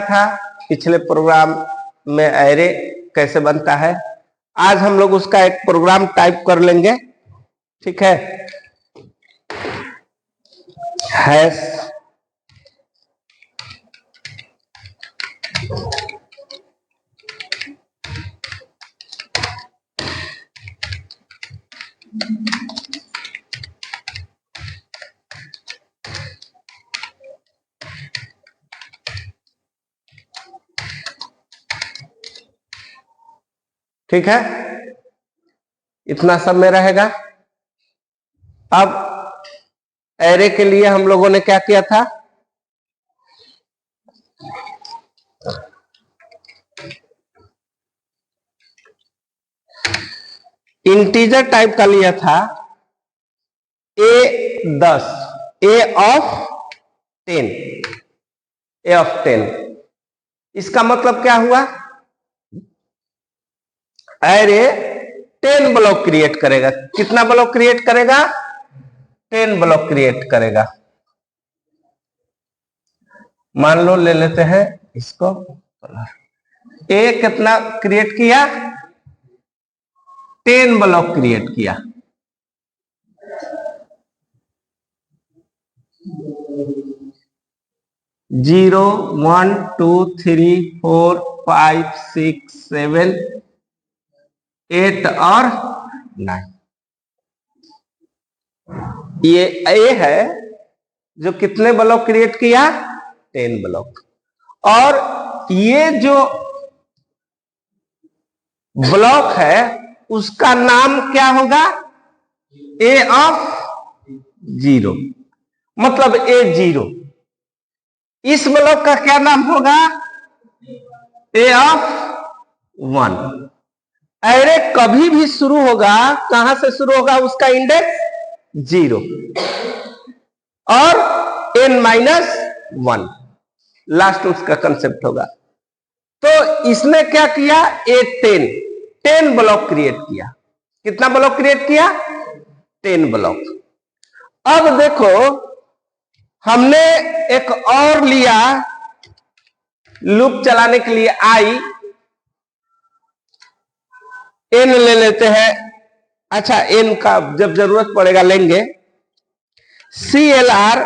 था पिछले प्रोग्राम में एरे कैसे बनता है। आज हम लोग उसका एक प्रोग्राम टाइप कर लेंगे, ठीक है। हैश ठीक है, इतना सब में रहेगा। अब एरे के लिए हम लोगों ने क्या किया था, इंटीजर टाइप का लिया था A10, A ऑफ 10। इसका मतलब क्या हुआ, एरे 10 ब्लॉक क्रिएट करेगा। कितना ब्लॉक क्रिएट करेगा, 10 ब्लॉक क्रिएट करेगा। मान लो ले लेते हैं इसको, ए कितना क्रिएट किया, 10 ब्लॉक क्रिएट किया। जीरो 1 2 3 4 5 6 7 8 और 9। ये ए है जो कितने ब्लॉक क्रिएट किया, 10 ब्लॉक। और ये जो ब्लॉक है उसका नाम क्या होगा, ए ऑफ 0, मतलब A0। इस ब्लॉक का क्या नाम होगा, ए ऑफ 1। एरे कभी भी शुरू होगा, कहां से शुरू होगा, उसका इंडेक्स 0 और n-1 लास्ट उसका कंसेप्ट होगा। तो इसने क्या किया, ए 10 ब्लॉक क्रिएट किया। कितना ब्लॉक क्रिएट किया, 10 ब्लॉक। अब देखो हमने एक और लिया लूप चलाने के लिए, आई n ले लेते हैं। अच्छा, n का जब जरूरत पड़ेगा लेंगे, CLR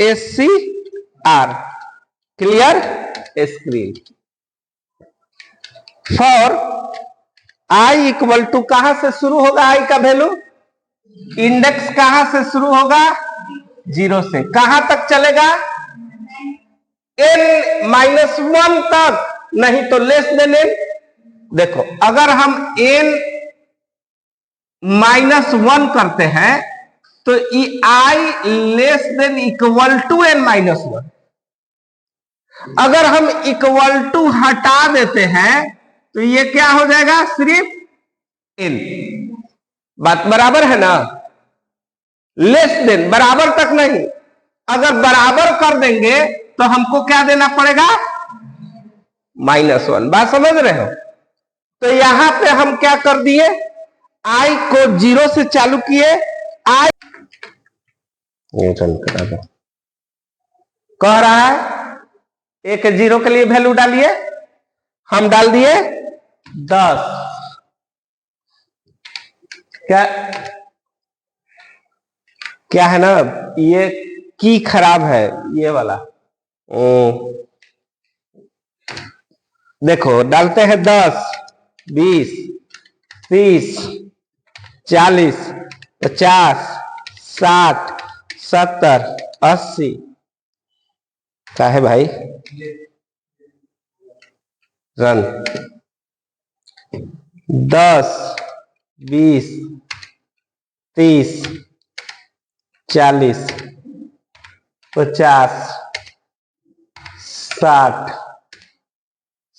SCR, clear screen. For I equal to, कहां से शुरू होगा आई का वैल्यू, इंडेक्स कहां से शुरू होगा, 0 से कहां तक चलेगा, n-1 तक, नहीं तो लेस देन n। देखो अगर हम n-1 करते हैं तो i less than equal to n-1। अगर हम इक्वल टू हटा देते हैं तो ये क्या हो जाएगा, सिर्फ n। बात बराबर है ना, लेस देन, बराबर तक नहीं। अगर बराबर कर देंगे तो हमको क्या देना पड़ेगा, -1। बात समझ रहे हो। तो यहां पे हम क्या कर दिए, आई को 0 से चालू किए, आई कह रहा है एक 0 के लिए वैल्यू डालिए, हम डाल दिए 10। क्या है ना, ये की खराब है ये वाला। देखो डालते हैं 10 20 30 40 50 60 70 80। क्या है भाई, रन 10 20 30 40 50 60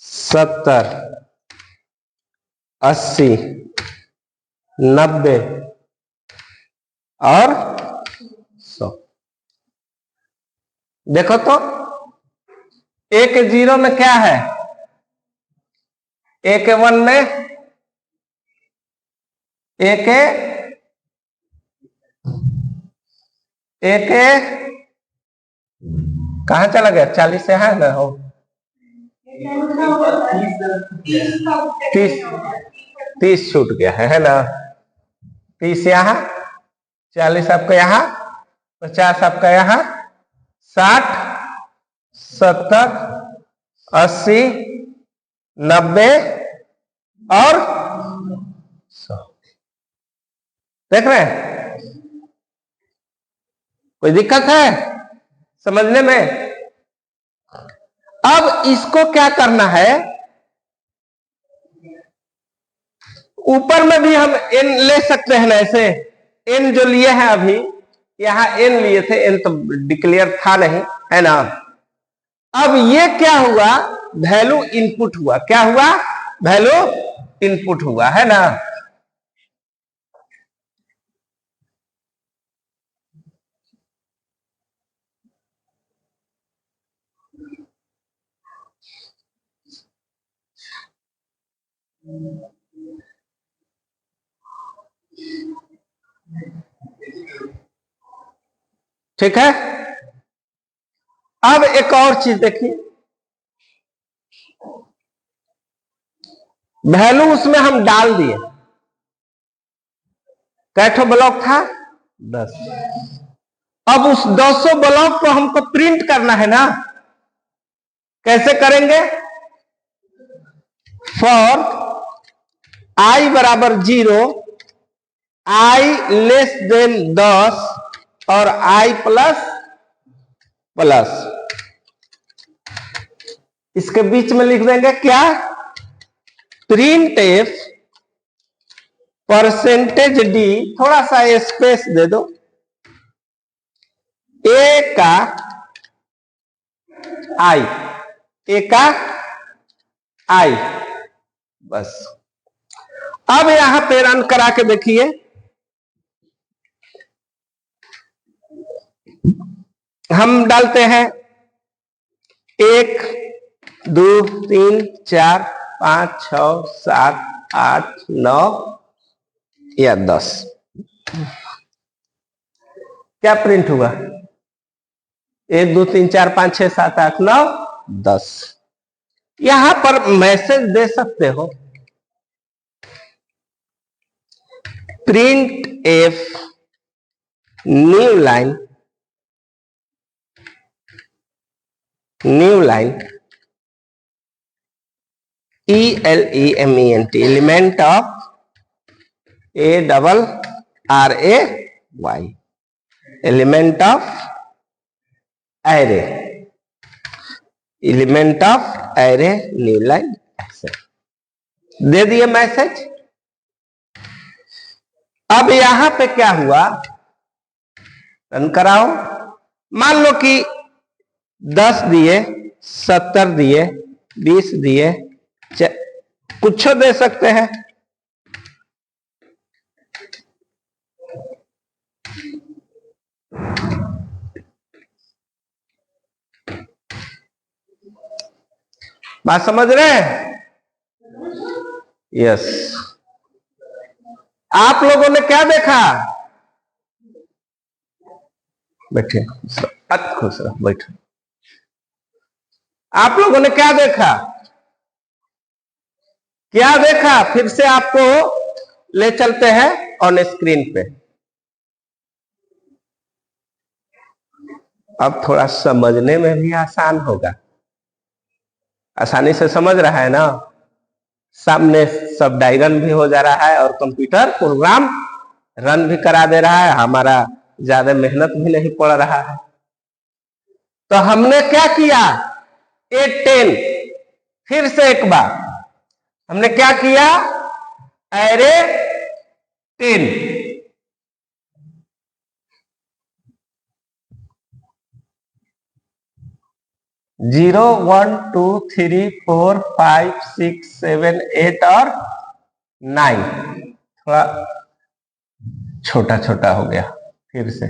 70 80 90 और 100। देखो तो एक 0 में क्या है, एक 1 में, एक कहां चला गया, 40 से है ना, हो तीस 30 छूट गया है ना। 30 यहाँ, 40 आपका यहाँ, 50 आपका यहाँ, 60, 70, 80, 90 और 100। देख रहे हैं? कोई दिक्कत है समझने में? अब इसको क्या करना है, ऊपर में भी हम n ले सकते हैं ना ऐसे। n जो लिए हैं अभी, यहां n लिए थे, n तो डिक्लेयर था नहीं, है ना। अब ये क्या हुआ, वैल्यू इनपुट हुआ। क्या हुआ? वैल्यू इनपुट हुआ, है ना। ठीक है। अब एक और चीज देखिए, वैल्यू उसमें हम डाल दिए। कैठो ब्लॉक था? 10। अब उस 200 ब्लॉक को हमको प्रिंट करना है ना। कैसे करेंगे? फॉर i बराबर 0, i लेस देन 10 और i प्लस प्लस, इसके बीच में लिख देंगे क्या? प्रिंट एफ परसेंटेज डी, थोड़ा सा स्पेस दे दो, ए का आई, ए का आई, बस। अब यहां पे रन करा के देखिए, हम डालते हैं 1, 2, 3, 4, 5, 6, 7, 8, 9 या 10। क्या प्रिंट हुआ? 1, 2, 3, 4, 5, 6, 7, 8, 9, 10। यहां पर मैसेज दे सकते हो, print F new line, new line, ELEMENT, element of ARRAY, element of array, element of array new line, ऐसे दे दिए मैसेज। अब यहां पे क्या हुआ, रन कराओ। मान लो कि 10 दिए, 70 दिए, 20 दिए, कुछ दे सकते हैं। बात समझ रहे हैं? यस। आप लोगों ने क्या देखा? बैठे, खुश रहो, बैठो। आप लोगों ने क्या देखा? क्या देखा? फिर से आपको ले चलते हैं ऑन स्क्रीन पे। अब थोड़ा समझने में भी आसान होगा। आसानी से समझ रहा है ना? सामने सब डायग्राम भी हो जा रहा है और कंप्यूटर प्रोग्राम रन भी करा दे रहा है, हमारा ज्यादा मेहनत भी नहीं पड़ रहा है। तो हमने क्या किया? 8, 10, फिर से एक बार हमने क्या किया? एरे 10, 0, 1, 2, 3, 4, 5, 6, 7, 8 और 9। थोड़ा छोटा छोटा हो गया, फिर से।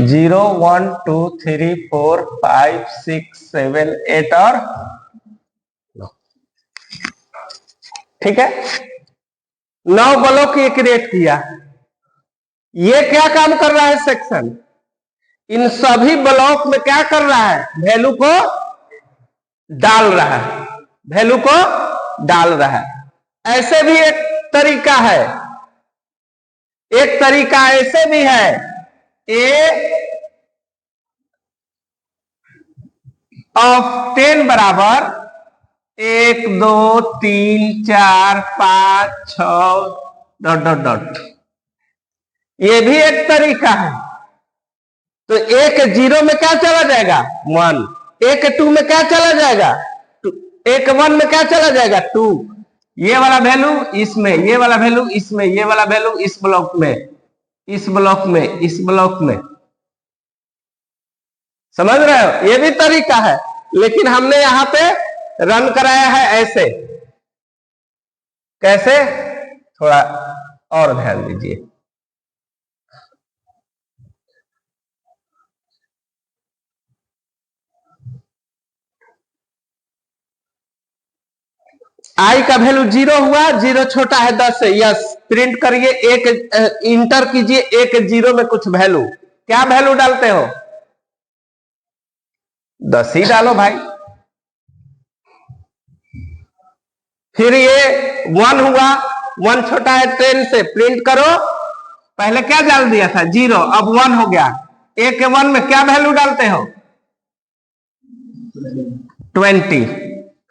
जीरो, 1, 2, 3, 4, 5, 6, 7, 8 और 9। ठीक है। 9 ब्लॉक ये क्रिएट किया। ये क्या काम कर रहा है सेक्शन, इन सभी ब्लॉक में क्या कर रहा है, वैल्यू को डाल रहा है, वैल्यू को डाल रहा है। ऐसे भी एक तरीका है, एक तरीका ऐसे भी है, ए ऑफ 10 बराबर 1 2 3 4 5 6 डॉट डॉट डॉट, ये भी एक तरीका है। तो एक 0 में क्या चला जाएगा 1, एक 2 में क्या चला जाएगा 2, एक 1 में क्या चला जाएगा 2, ये वाला वैल्यू इसमें, ये वाला वैल्यू इसमें, ये वाला वैल्यू इस ब्लॉक में, इस ब्लॉक में, इस ब्लॉक में। समझ रहे हो, ये भी तरीका है, लेकिन हमने यहां पे रन कराया है ऐसे। कैसे, थोड़ा और ध्यान दीजिए। आई का वैल्यू 0 हुआ, 0 छोटा है 10 से, यस प्रिंट करिए, एक इंटर कीजिए एक 0 में कुछ वैल्यू, क्या वैल्यू डालते हो 10 ही डालो भाई। फिर ये 1 हुआ, 1 छोटा है 10 से, प्रिंट करो, पहले क्या डाल दिया था 0, अब 1 हो गया, एक 1 में क्या वैल्यू डालते हो 20,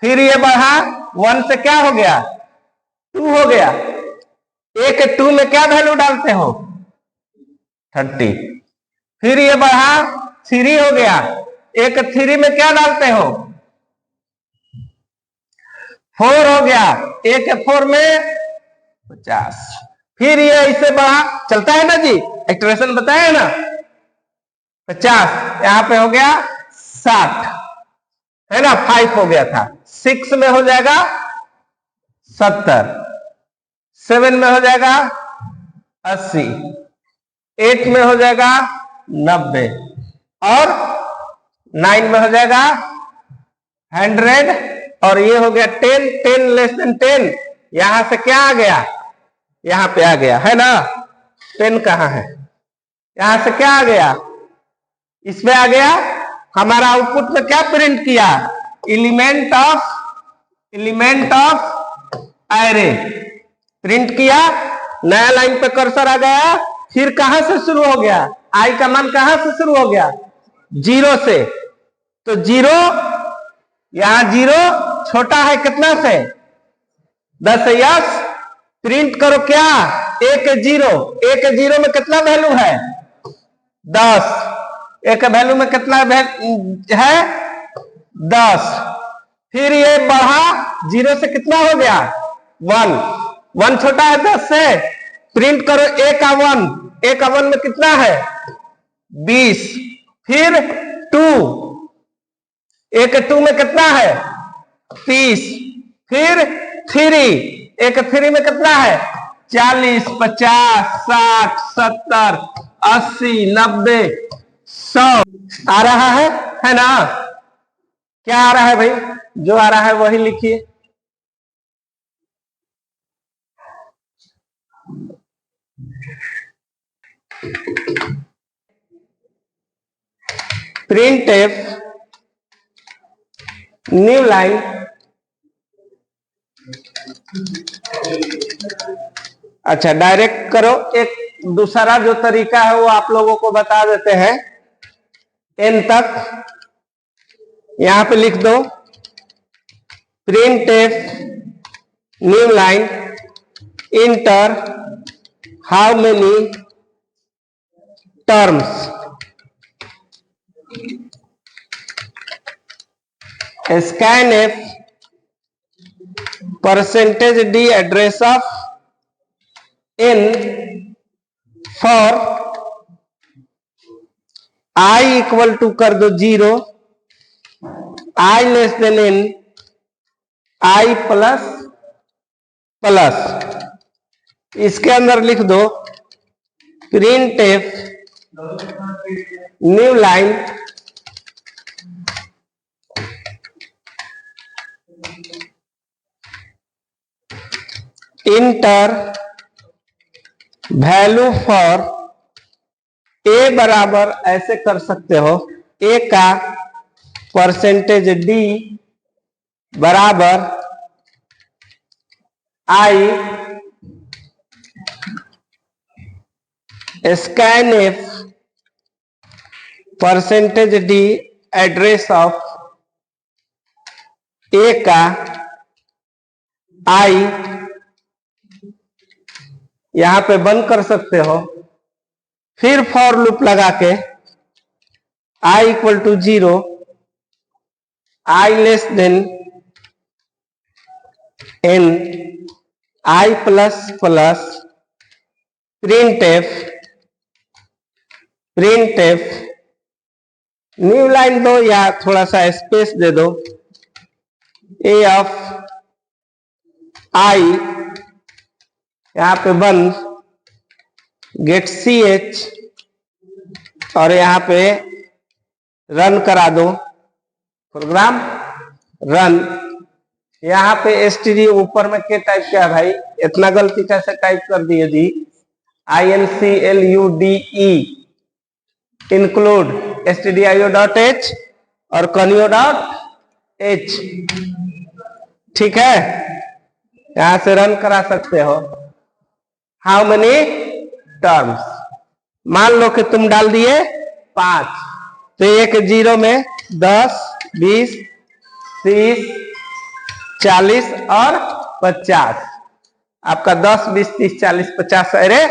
फिर ये बढ़ा 1 से क्या हो गया 2 हो गया, एक 2 में क्या वैल्यू डालते हो 30, फिर ये बढ़ा 3 हो गया, एक 3 में क्या डालते हो 4 हो गया, एक 4 में 50, फिर ये इससे बढ़ा, चलता है ना जी, एक्सप्रेशन बताया ना 50, यहां पे हो गया 60 है ना, 5 हो गया था, 6 में हो जाएगा 70, 7 में हो जाएगा 80, 8 में हो जाएगा 90 और 9 में हो जाएगा 100 और ये हो गया 10, 10 लेस देन 10, यहां से क्या आ गया यहां पे आ गया है ना, 10 कहां है, यहां से क्या आ गया इसमें आ गया, हमारा आउटपुट में क्या प्रिंट किया एलिमेंट ऑफ एरे प्रिंट किया, नया लाइन पे कर्सर आ गया, फिर कहां से शुरू हो गया, आई का मान कहां से शुरू हो गया 0 से, तो 0 यहां 0 छोटा है कितना से 10 से, यस प्रिंट करो क्या एक 0 में कितना वैल्यू है 10, एक वैल्यू में कितना है 10, फिर ये बढ़ा 0 से कितना हो गया 1 छोटा है 10 से, प्रिंट करो एक का 1 में कितना है 20, फिर 2, एक 2 में कितना है 30, फिर 3, एक 3 में कितना है 40 50 60 70 80 90 100 आ रहा है ना, क्या आ रहा है भाई, जो आ रहा है वही लिखिए। प्रिंट एफ न्यू लाइन अच्छा डायरेक्ट करो, एक दूसरा जो तरीका है वो आप लोगों को बता देते हैं, n तक यहां पे लिख दो print F new line enter how many terms, scan F percentage d address of n for I equal to कर दो 0, i less than n, i plus plus, इसके अंदर लिख दो print F new line enter value for a बराबर ऐसे कर सकते हो, ए का परसेंटेज डी बराबर i scan F percentage d address of a का आई यहां पे बंद कर सकते हो, फिर फॉर लूप लगा के i equal to 0, i less than n, i plus plus print F new line दो या थोड़ा सा स्पेस दे दो, ए ऑफ आई यहां पे बंद, गेट सी एच और यहां पे रन करा दो प्रोग्राम, रन। यहां पे एसटीडी ऊपर में क्या टाइप किया भाई, इतना गलती कैसे टाइप कर दिए जी, INCLUDE इंक्लूड stdio.h और conio.h, ठीक है। यहां से रन करा सकते हो। हाउ मेनी टर्म्स, मान लो कि तुम डाल दिए 5, तो एक 0 में 10, 20, 30, 40 और 50, आपका 10, 20, 30, 40, 50 अरे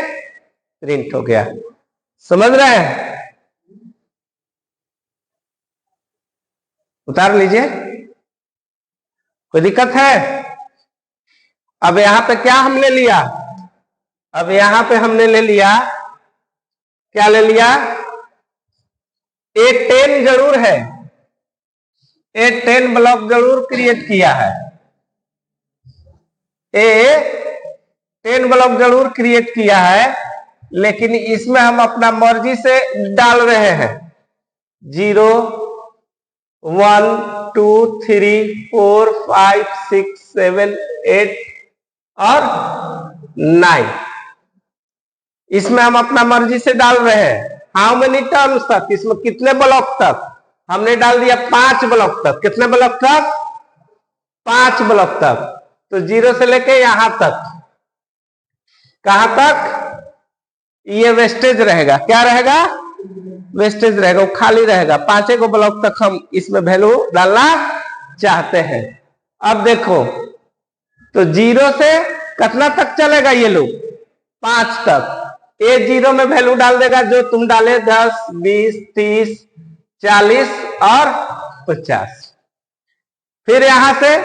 प्रिंट हो गया। समझ रहे हैं? उतार लीजिए, कोई दिक्कत है? अब यहां पे क्या हमने लिया, अब यहां पे हमने ले लिया, क्या ले लिया, A10 जरूर है, A10 ब्लॉक जरूर क्रिएट किया है, A10 ब्लॉक जरूर क्रिएट किया है, लेकिन इसमें हम अपना मर्जी से डाल रहे हैं 0, 1, 2, 3, 4, 5, 6, 7, 8 और 9, इसमें हम अपना मर्जी से डाल रहे हैं। हाउ मेनी टर्म्स तक, इसमें कितने ब्लॉक तक, हमने डाल दिया 5 ब्लॉक तक। कितने ब्लॉक तक? 5 ब्लॉक तक। तो 0 से लेके यहां तक, कहां तक? ये वेस्टेज रहेगा, क्या रहेगा? वेस्टेज रहेगा, वो खाली रहेगा। 5 को ब्लॉक तक हम इसमें वैल्यू डालना चाहते हैं। अब देखो, तो 0 से कितना तक चलेगा ये लूप? 5 तक। ए 0 में वैल्यू डाल देगा जो तुम डाले, 10, 20, 30, 40 और 50। फिर यहां से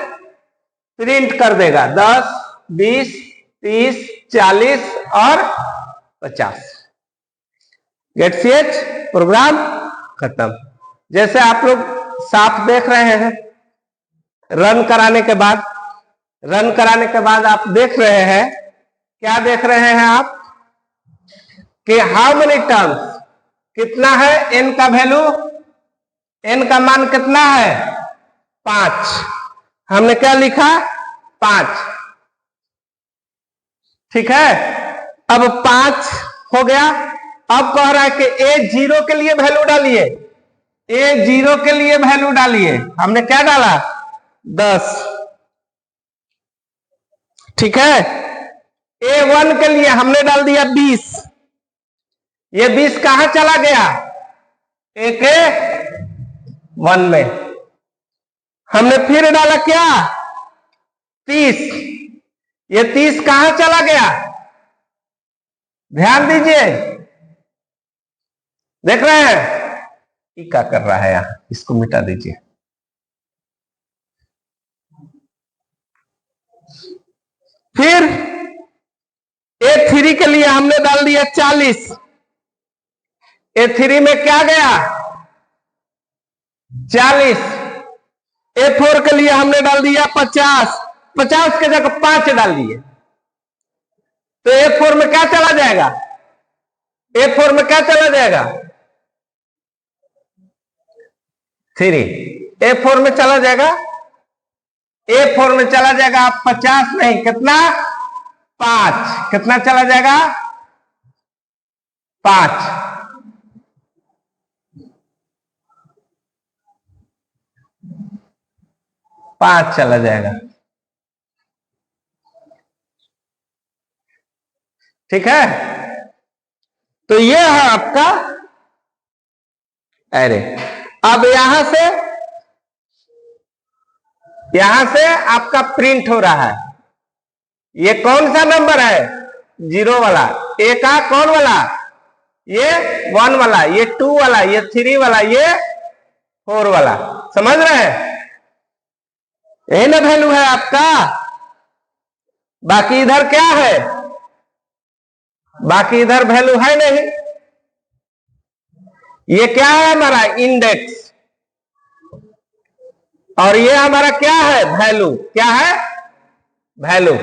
प्रिंट कर देगा 10, 20, 30, 40 और 50। गेट सीएच, प्रोग्राम खत्म। जैसे आप लोग साफ देख रहे हैं, रन कराने के बाद आप देख रहे हैं, क्या देख रहे हैं आप कि हाउ मेनी टर्म्स, कितना है n का वैल्यू, n का मान कितना है? 5। हमने क्या लिखा? 5, ठीक है। अब 5 हो गया। अब कह रहा है कि A0 के लिए वैल्यू डालिए, A0 के लिए वैल्यू डालिए। हमने क्या डाला? 10, ठीक है। A1 के लिए हमने डाल दिया 20। ये 20 कहां चला गया? A1 में। हमने फिर डाला क्या? 30। ये 30 कहां चला गया? ध्यान दीजिए, देख रहे हैं ये क्या कर रहा है यहां, इसको मिटा दीजिए। फिर A3 के लिए हमने डाल दिया 40। A3 में क्या गया? 40। A4 के लिए हमने डाल दिया 50। 50 के जगह 5 डाल दिए, तो A4 में क्या चला जाएगा? A4 में क्या चला जाएगा? 3। A4 में चला जाएगा, A4 में चला जाएगा 50 नहीं, कितना? 5। कितना चला जाएगा? 5, पांच चला जाएगा। ठीक है, तो ये है आपका एरे। अब यहां से आपका प्रिंट हो रहा है। ये कौन सा नंबर है? 0 वाला। ए का कौन वाला? ये 1 वाला, ये 2 वाला, ये 3 वाला, ये 4 वाला। समझ रहे हैं? यही ना वैल्यू है आपका। बाकी इधर क्या है? बाकी इधर वैल्यू है नहीं। ये क्या है हमारा? इंडेक्स। और ये हमारा क्या है? वैल्यू। क्या है? वैल्यू।